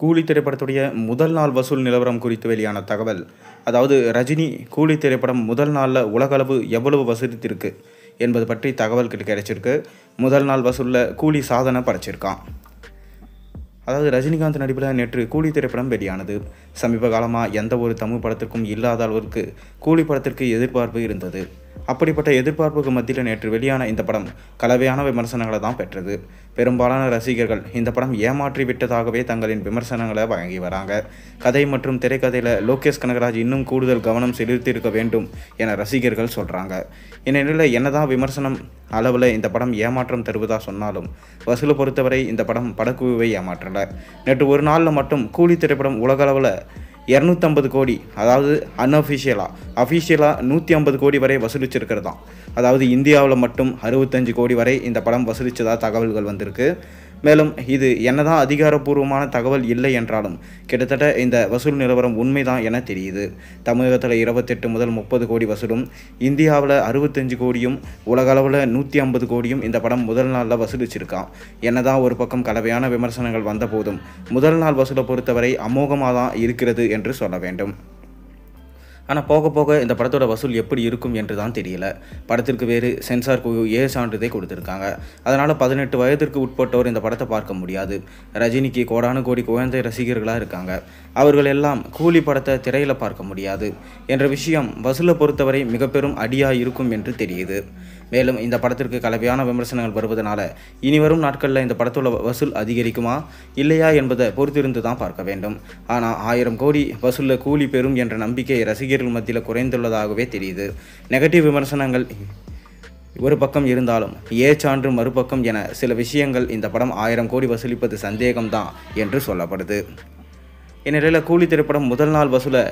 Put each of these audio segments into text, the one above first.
கூலி திரைப்படத்துடைய முதல் நாள் வசூல் நிலவரம் குறித்து வெளியான தகவல். அதாவது ரஜினி கூலி திரைப்படம் முதல் நாளில் உலகளவு எவ்வளவு வசூலித்திருக்கு என்பது பற்றி தகவல் கிடைச்சிருக்கு. முதல் நாள் வசூலில் கூலி சாதனை படைச்சிருக்கான். அதாவது ரஜினிகாந்த் நடிப்பில் நேற்று கூலி திரைப்படம் வெளியானது. சமீப காலமாக எந்த ஒரு தமிழ் படத்திற்கும் இல்லாத அளவிற்கு கூலி படத்திற்கு எதிர்பார்ப்பு இருந்தது. அப்படிப்பட்ட எதிர்பார்ப்புக்கு மத்தியில் நேற்று வெளியான இந்த படம் கலவையான விமர்சனங்களை தான் பெற்றது. பெரும்பாலான ரசிகர்கள் இந்த படம் ஏமாற்றி விட்டதாகவே தங்களின் விமர்சனங்களை வழங்கி வராங்க. கதை மற்றும் திரைக்கதையில் லோகேஷ் கனகராஜ் இன்னும் கூடுதல் கவனம் செலுத்தியிருக்க வேண்டும் என ரசிகர்கள் சொல்கிறாங்க. இந்நிலையில் என்னதான் விமர்சனம் அளவில் இந்த படம் ஏமாற்றம் தருவதாக சொன்னாலும் வசூலை பொறுத்தவரை இந்த படம் படக்குழுவை ஏமாற்றலை. நேற்று ஒரு நாளில் மட்டும் கூலி திரைப்படம் உலகளவில் 250 கோடி, அதாவது அஃபிஷியலாக 150 கோடி வரை வசூலிச்சிருக்கிறதாம். அதாவது இந்தியாவில் மட்டும் 65 கோடி வரை இந்த படம் வசூலித்ததாக தகவல்கள் வந்திருக்கு. மேலும் இது என்னதான் அதிகாரப்பூர்வமான தகவல் இல்லை என்றாலும் கிட்டத்தட்ட இந்த வசூல் நிலவரம் உண்மைதான் என தெரியுது. தமிழகத்தில் 28 முதல் 30 கோடி வசூலும், இந்தியாவில் 65 கோடியும், உலகளவில் 150 கோடியும் இந்த படம் முதல் நாளில் வசூலிச்சிருக்கான். என்னதான் ஒரு பக்கம் கலவையான விமர்சனங்கள் வந்த போதும் முதல் நாள் வசூலை பொறுத்தவரை அமோகமாக தான் இருக்கிறது என்று சொல்ல வேண்டும். ஆனால் போக போக இந்த படத்தோட வசூல் எப்படி இருக்கும் என்று தான் தெரியல. படத்திற்கு வேறு சென்சார் குழு ஏ சான்றிதழை கொடுத்துருக்காங்க. அதனால் 18 வயதிற்கு உட்பட்டோர் இந்த படத்தை பார்க்க முடியாது. ரஜினிக்கு கோடானு கோடி குழந்தை ரசிகர்களாக இருக்காங்க. அவர்கள் எல்லாம் கூலி படத்தை திரையில் பார்க்க முடியாது என்ற விஷயம் வசூலை பொறுத்தவரை மிக பெரும் அடியாக இருக்கும் என்று தெரியுது. மேலும் இந்த படத்திற்கு கலவையான விமர்சனங்கள் வருவதனால இனிவரும் நாட்களில் இந்த படத்தோட வசூல் அதிகரிக்குமா இல்லையா என்பதை பொறுத்திருந்து தான் பார்க்க வேண்டும். ஆனால் 1000 கோடி வசூலில் கூலி பெறும் என்ற நம்பிக்கை ரசிகர்கள் மத்தியில் குறைந்துள்ளதாகவே தெரியுது. நெகட்டிவ் விமர்சனங்கள் ஒரு பக்கம் இருந்தாலும் சான்று மறுபக்கம் என சில விஷயங்கள் இந்த படம் 1000 கோடி வசூலிப்பது சந்தேகம்தான் என்று சொல்லப்படுது. இந்நிலையில் கூலி திரைப்படம் முதல் நாள் வசூலை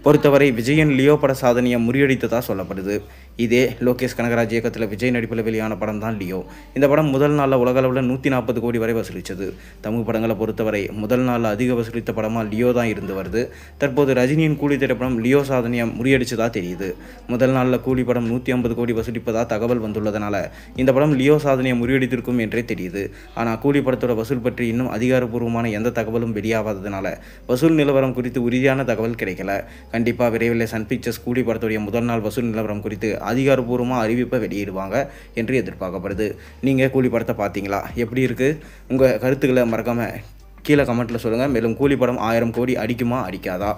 பொறுத்தவரை விஜயின் லியோ பட சாதனையை முறியடித்ததாக சொல்லப்படுது. இதே லோகேஷ் கனகராஜ் இயக்கத்தில் விஜய் நடிப்பில் வெளியான படம் தான் லியோ. இந்த படம் முதல் நாளில் உலகளவில் 140 கோடி வரை வசூலித்தது. தமிழ் படங்களை பொறுத்தவரை முதல் நாளில் அதிக வசூலித்த படமாக லியோ தான் இருந்து வருது. தற்போது ரஜினியின் கூலி திரைப்படம் லியோ சாதனையை முறியடிச்சதாக தெரியுது. முதல் நாளில் கூலி படம் 150 கோடி வசூலிப்பதாக தகவல் வந்துள்ளதனால இந்த படம் லியோ சாதனையை முறியடித்திருக்கும் என்றே தெரியுது. ஆனால் கூலி படத்தோட வசூல் பற்றி இன்னும் அதிகாரப்பூர்வமான எந்த தகவலும் வெளியாகாததுனால வசூல் நிலவரம் குறித்து உறுதியான தகவல் கிடைக்கல. கண்டிப்பாக விரைவில் சன் பிக்சர்ஸ் கூலி படத்துடைய முதல் நாள் வசூல் நிலவரம் குறித்து அதிகாரப்பூர்வமாக அறிவிப்பை வெளியிடுவாங்க என்று எதிர்பார்க்கப்படுது. நீங்கள் கூலி படத்தை பார்த்தீங்களா? எப்படி இருக்குது? உங்கள் கருத்துக்களை மறக்காமல் கீழே கமெண்ட்டில் சொல்லுங்கள். மேலும் கூலி படம் 1000 கோடி அடிக்குமா அடிக்காதா?